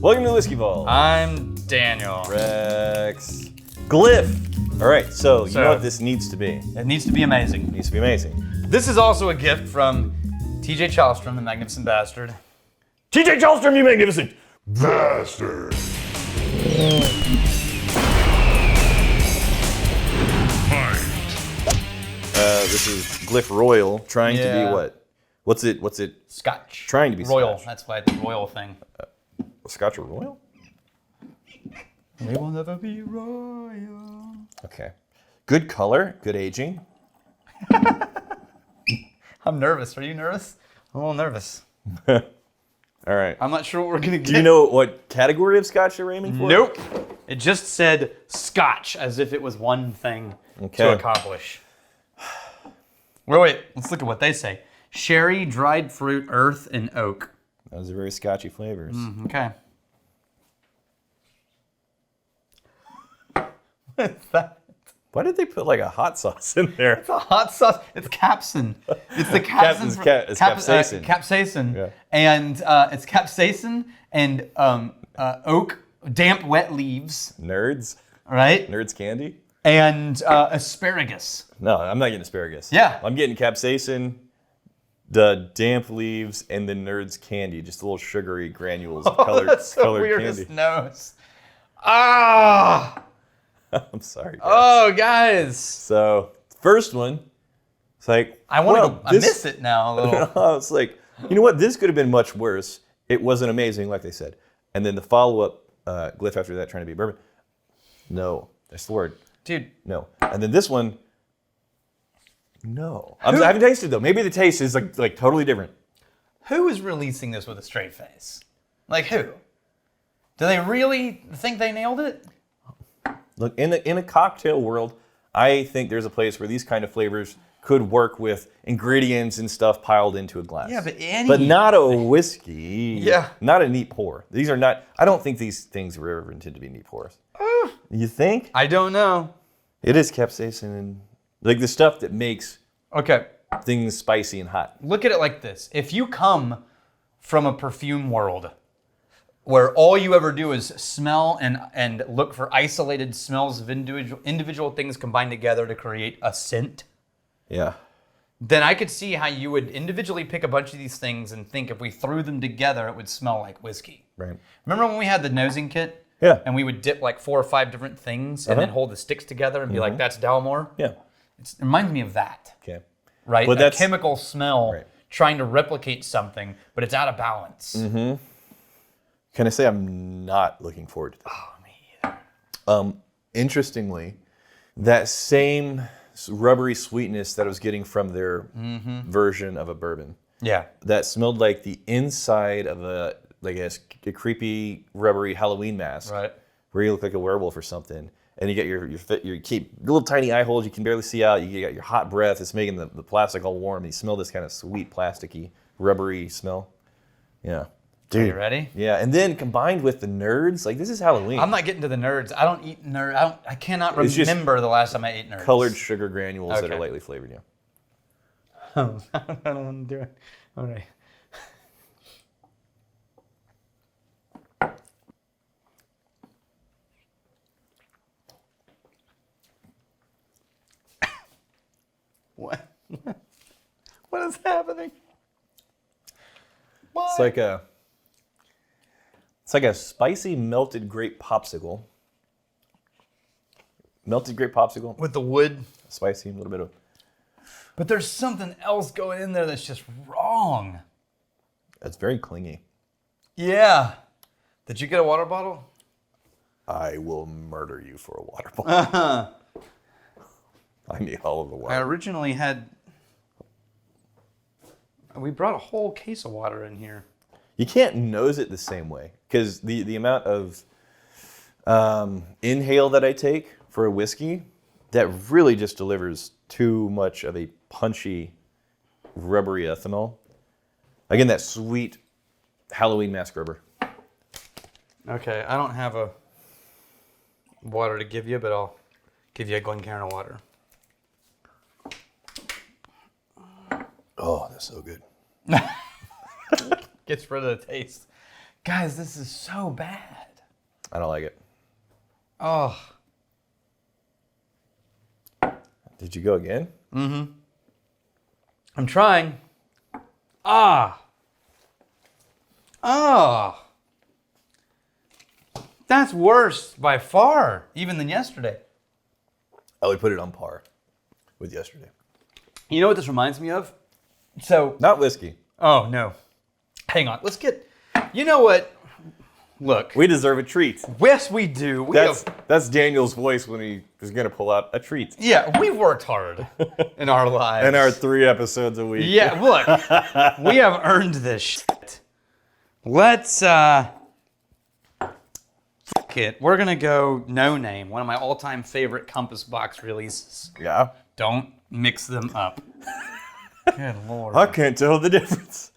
Welcome to the Whiskey Vault. I'm Daniel. Rex. Glyph. All right, so you know what this needs to be. It needs to be amazing. It needs to be amazing. This is also a gift from TJ Chalstrom, the Magnificent Bastard. TJ Chalstrom, you magnificent bastard. This is Glyph Royal trying to be what? What's it? Scotch. Trying to be royal. Scotch. That's why it's a royal thing. Scotch or Royal? We will never be royal. Okay. Good color, good aging. I'm nervous. Are you nervous? I'm a little nervous. All right. I'm not sure what we're gonna get. Do you know what category of Scotch you're aiming for? Nope. It just said Scotch as if it was one thing Okay. to accomplish. Wait, let's look at what they say. Sherry, dried fruit, earth, and oak. Those are very Scotchy flavors. Okay. What's that? Why did they put like a hot sauce in there? It's a hot sauce. It's capsaicin. It's the capsaicin. It's capsaicin. Capsaicin. Yeah. And it's capsaicin and oak, damp, wet leaves, Nerds? right? Nerds candy? And asparagus. No, I'm not getting asparagus. Yeah. I'm getting capsaicin, the damp leaves, and the Nerds candy. Just little sugary granules of colored, That's the colored weirdest candy. nose. Ah! I'm sorry, guys. Oh, guys. So, first one, it's like, I want to well, go. I miss it now a little. It's like, you know what? This could have been much worse. It wasn't amazing, like they said. And then the follow-up Glyph after that, trying to be bourbon. No, that's the word. Dude, No. And then this one, no. I haven't tasted though. Maybe the taste is like totally different. who is releasing this with a straight face? Like who? Do they really think they nailed it? Look, in a cocktail world, I think there's a place where these kind of flavors could work with ingredients and stuff piled into a glass. Yeah, but But not a whiskey. Yeah. Not a neat pour. These are not, I don't think these things were ever intended to be neat pours. You think? I don't know. It is capsaicin and like the stuff that makes Okay, things spicy and hot. look at it like this. If you come from a perfume world where all you ever do is smell and look for isolated smells of individual things combined together to create a scent, Yeah. then I could see how you would individually pick a bunch of these things and think if we threw them together, it would smell like whiskey. Right. Remember when we had the nosing kit? Yeah. And we would dip like 4 or 5 different things and then hold the sticks together and be like, that's Dalmore? Yeah. It reminds me of that, Okay. right? But A that's- chemical smell Right. trying to replicate something, but it's out of balance. Can I say I'm not looking forward to this? Oh, me either. Interestingly, that same rubbery sweetness that I was getting from their version of a bourbon, Yeah. that smelled like the inside of a creepy rubbery Halloween mask, Right. where you look like a werewolf or something, and you get your keep little tiny eye holes you can barely see out. You got your hot breath; it's making the plastic all warm. And you smell this kind of sweet, plasticky, rubbery smell. Yeah, Are you ready? Yeah, and then combined with the Nerds, like this is Halloween. I'm not getting to the nerds. I don't eat nerds. I cannot It's just remember the last time I ate nerds. colored sugar granules that Okay. are lightly flavored. Yeah. I don't want to do it. All right. What? What is happening? Why? It's like a spicy melted grape popsicle. Melted grape popsicle, With the wood. spicy, a little bit of. But there's something else going in there that's just wrong. It's very clingy. Yeah. Did you get a water bottle? I will murder you for a water bottle. I need all of the I water. originally had. We brought a whole case of water in here. You can't nose it the same way because the amount of inhale that I take for a whiskey, that really just delivers too much of a punchy, rubbery ethanol. Again, that sweet Halloween mask rubber. Okay, I don't have a water to give you, but I'll give you a Glencairn water. Oh, that's so good. Gets rid of the taste. Guys, this is so bad. I don't like it. Oh. Did you go again? I'm trying. Ah. That's worse by far, even than yesterday. I would put it on par with yesterday. You know what this reminds me of? So, Not whiskey. oh no. Hang on. Let's get, you know what? Look. We deserve a treat. Yes, we do. That's Daniel's voice when he was going to pull out a treat. Yeah, we've worked hard in our lives. In our 3 episodes a week. Yeah, look. We have earned this shit. Let's, fuck it. We're going to go No Name, one of my all-time favorite Compass Box releases. Yeah. Don't mix them up. Good Lord. I can't tell the difference.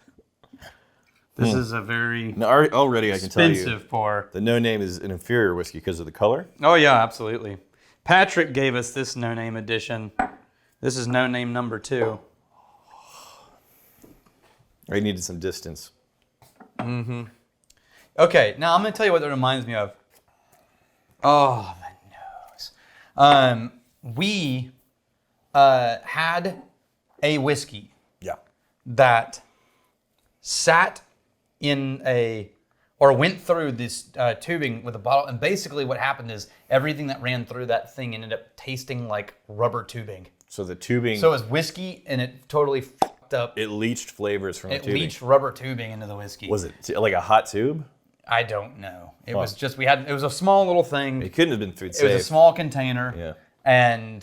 This is a very Now, already I can tell you expensive pour. the No Name is an inferior whiskey because of the color. Oh, yeah, absolutely. Patrick gave us this No Name edition. This is No Name number 2. I needed some distance. Okay, now I'm going to tell you what that reminds me of. Oh, my nose. We had a whiskey Yeah. that sat in or went through this tubing with a bottle, and basically what happened is everything that ran through that thing ended up tasting like rubber tubing. So the tubing, So it was whiskey, and it totally fucked up. it leached flavors from the It tubing. leached rubber tubing into the whiskey. Was it like a hot tube? I don't know. It was just, it was a small little thing. It couldn't have been food It was safe. a small container. Yeah. And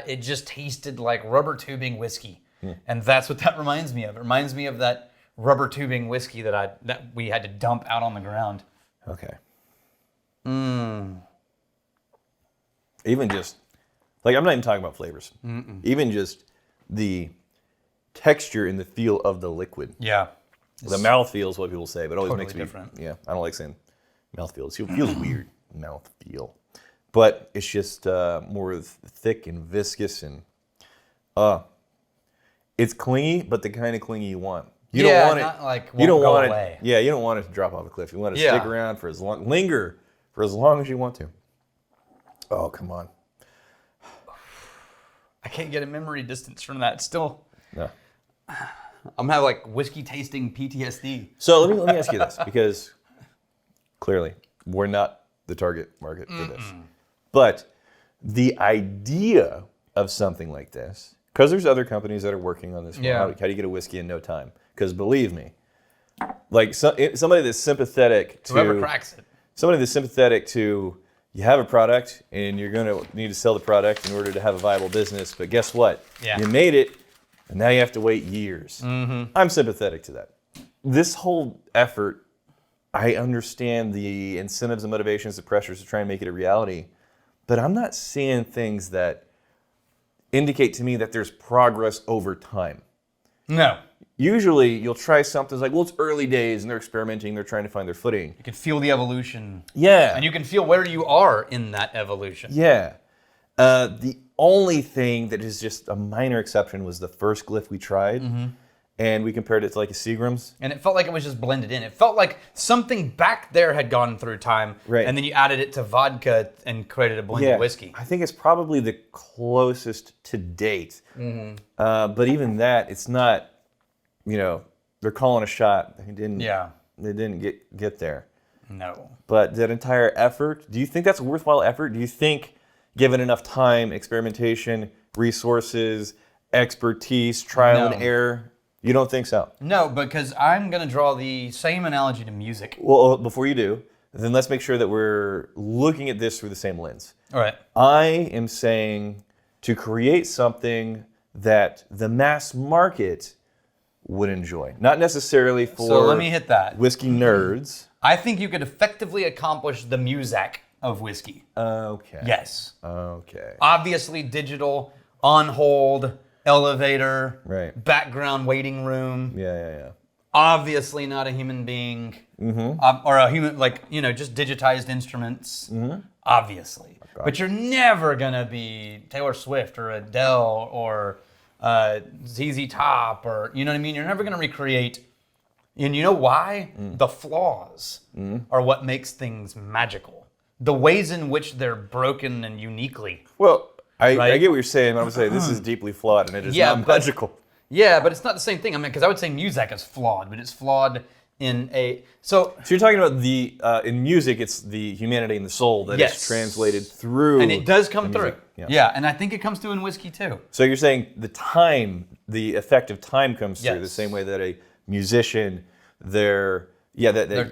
it just tasted like rubber tubing whiskey. And that's what that reminds me of. It reminds me of that rubber tubing whiskey that we had to dump out on the ground. Okay. Even just, like, I'm not even talking about flavors. Even just the texture and the feel of the liquid. Yeah. The mouthfeel is what people say, but it always Totally makes me different. Yeah, I don't like saying mouthfeel. It feels weird, mouthfeel. But it's just more thick and viscous and it's clingy, but the kind of clingy you want. You don't want not it. like You don't won't go want away. it. Yeah, you don't want it to drop off a cliff. You want it to Yeah. stick around for linger for as long as you want to. Oh, come on. I can't get a memory distance from that still. No. I'm having like whiskey tasting PTSD. So let me ask you this, because clearly we're not the target market for this. But the idea of something like this, because there's other companies that are working on this. Yeah. How do you get a whiskey in no time? Because believe me, like somebody that's sympathetic to Whoever cracks it. somebody that's sympathetic to, you have a product and you're going to need to sell the product in order to have a viable business, but guess what? Yeah. You made it, and now you have to wait years. I'm sympathetic to that. This whole effort, I understand the incentives and motivations, the pressures to try and make it a reality, but I'm not seeing things that indicate to me that there's progress over time. No. Usually you'll try something, it's like, well, it's early days and they're experimenting, they're trying to find their footing. You can feel the evolution. Yeah. And you can feel where you are in that evolution. Yeah. The only thing that is just a minor exception was the first glyph we tried, and we compared it to like a Seagram's. And it felt like it was just blended in. It felt like something back there had gone through time, Right. and then you added it to vodka and created a blended whiskey. I think it's probably the closest to date. But even that, it's not, they're calling a shot. They didn't get there. No. But that entire effort, do you think that's a worthwhile effort? Do you think, given enough time, experimentation, resources, expertise, trial No. and error, you don't think so? No, because I'm going to draw the same analogy to music. Well, before you do, then let's make sure that we're looking at this through the same lens. All right. I am saying to create something that the mass market would enjoy. Not necessarily for So let me hit that. whiskey nerds. I think you could effectively accomplish the music of whiskey. Okay. Yes. Okay. Obviously digital, on hold, elevator, Right. background waiting room. Yeah. Obviously not a human being, or a human, just digitized instruments, obviously. But you're never gonna be Taylor Swift or Adele or ZZ Top, or you know what I mean. You're never gonna recreate And you know why? The flaws are what makes things magical. The ways in which they're broken and uniquely. Well, I Right? get what you're saying. But I'm saying this is deeply flawed, and it is Yeah, not but- magical. Yeah, but it's not the same thing. I mean, because I would say music is flawed, but it's flawed in a... So So you're talking about the in music, it's the humanity and the soul that is Yes. translated through, and it does come the through. music. Yeah, and I think it comes through in whiskey too. So you're saying the effect of time comes through the Yes. same way that a musician, their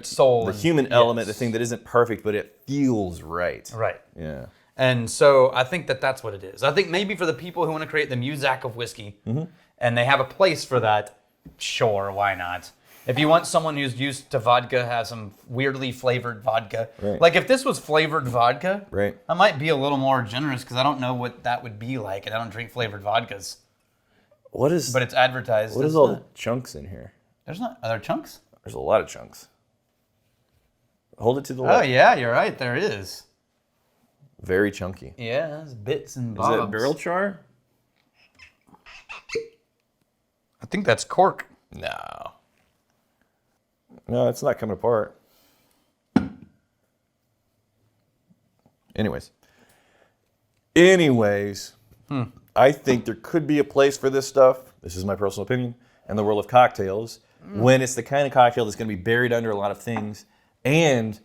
soul the and- human element, the yes. thing that isn't perfect but it feels right. Right. Yeah. And so I think that that's what it is. I think maybe for the people who want to create the music of whiskey, and they have a place for that, sure, why not? If you want someone who's used to vodka, have some weirdly flavored vodka. Right. Like if this was flavored vodka, Right. I might be a little more generous because I don't know what that would be like, and I don't drink flavored vodkas. What is But it's advertised. what as is all not. the chunks in here? There's not. Are there chunks? There's a lot of chunks. Hold it to the Oh left. yeah, you're right. There is. Very chunky. Yeah, there's bits and Is bobs. that barrel char? I think that's cork. No. No, it's not coming apart. Anyways, I think there could be a place for this stuff. This is my personal opinion. In the world of cocktails, when it's the kind of cocktail that's going to be buried under a lot of things, and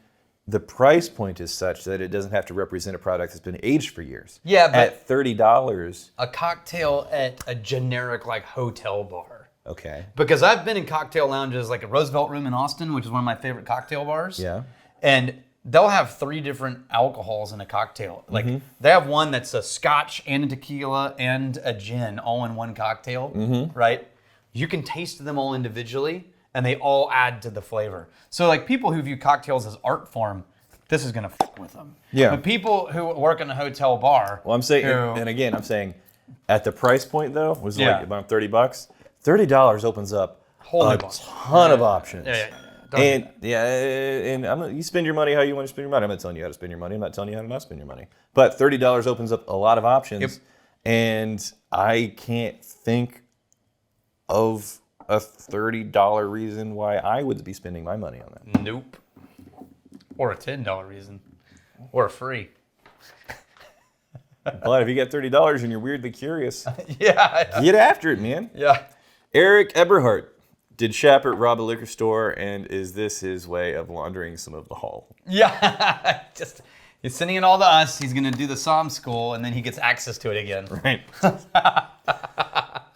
the price point is such that it doesn't have to represent a product that's been aged for years. Yeah, but- at $30. A cocktail at a generic like hotel bar. Okay. Because I've been in cocktail lounges like at Roosevelt Room in Austin, which is one of my favorite cocktail bars. Yeah. And they'll have 3 different alcohols in a cocktail. Like they have one that's a scotch and a tequila and a gin all in one cocktail, right? You can taste them all individually and they all add to the flavor. So like people who view cocktails as art form, this is gonna fuck with them. Yeah. But people who work in a hotel bar, Well, I'm saying, who- and again, I'm saying, at the price point though, was Yeah. like about $30. $30 opens up Whole new a box. ton of options. Yeah. Don't And you spend your money how you want to spend your money. I'm not telling you how to spend your money. I'm not telling you how to not spend your money. But $30 opens up a lot of options, Yep. and I can't think of a $30 reason why I would be spending my money on that. Nope. Or a $10 reason. Or free. But if you get $30 and you're weirdly curious, Yeah. get after it, man. Yeah. Eric Eberhardt. Did Shapert rob a liquor store, and is this his way of laundering some of the haul? Yeah. Just he's sending it all to us. He's gonna do the Psalm school and then he gets access to it again. Right.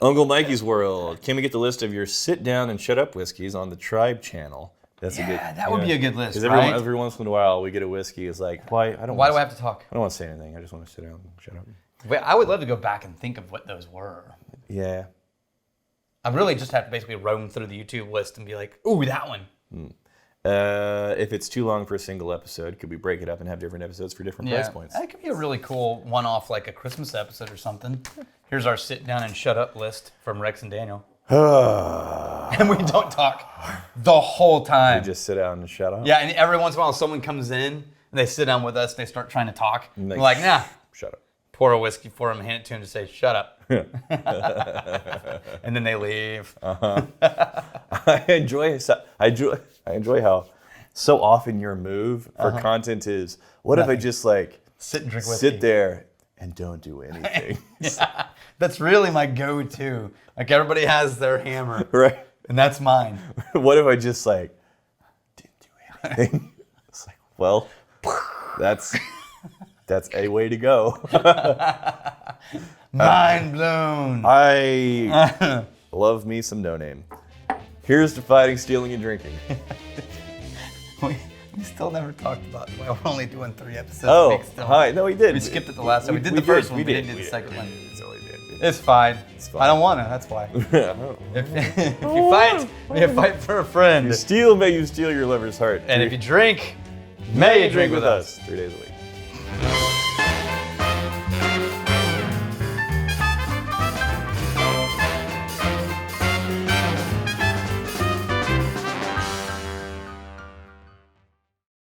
Uncle Mikey's World. Can we get the list of your sit down and shut up whiskeys on the Tribe channel? That's Yeah, a good. that would be a good list, Because right? every once in a while we get a whiskey. It's like, why? I don't. Why wanna do I have to talk? I don't want to say anything. I just want to sit down and shut up. Wait, I would love to go back and think of what those were. Yeah. I really just have to basically roam through the YouTube list and be like, ooh, that one. If it's too long for a single episode, could we break it up and have different episodes for different price points? That could be a really cool one-off, like a Christmas episode or something. Here's our sit down and shut up list from Rex and Daniel. And we don't talk the whole time. We just sit down and shut up. Yeah, and every once in a while someone comes in and they sit down with us and they start trying to talk. And We're like, nah, Shut up. pour a whiskey for them, hand it to them to say, shut up. And then they leave. I enjoy how so often your move for content is, what if I just like Sit and drink whiskey. sit there and don't do anything? Yeah, that's really my go-to. Like everybody has their hammer, Right? and that's mine. What if I just like didn't do anything? It's like, well, that's a way to go. Mind blown. I love me some No Name. Here's to fighting, stealing, and drinking. We still never talked about why we're only doing 3 episodes. Oh, a week still. hi. No, we did. We skipped it the last time. We did the first one. We didn't do the second one. It's It's fine. fine. I don't want to. That's why. If you fight, you fight for a friend. May you steal your lover's heart. And if you drink, may you drink with us. 3 days a week.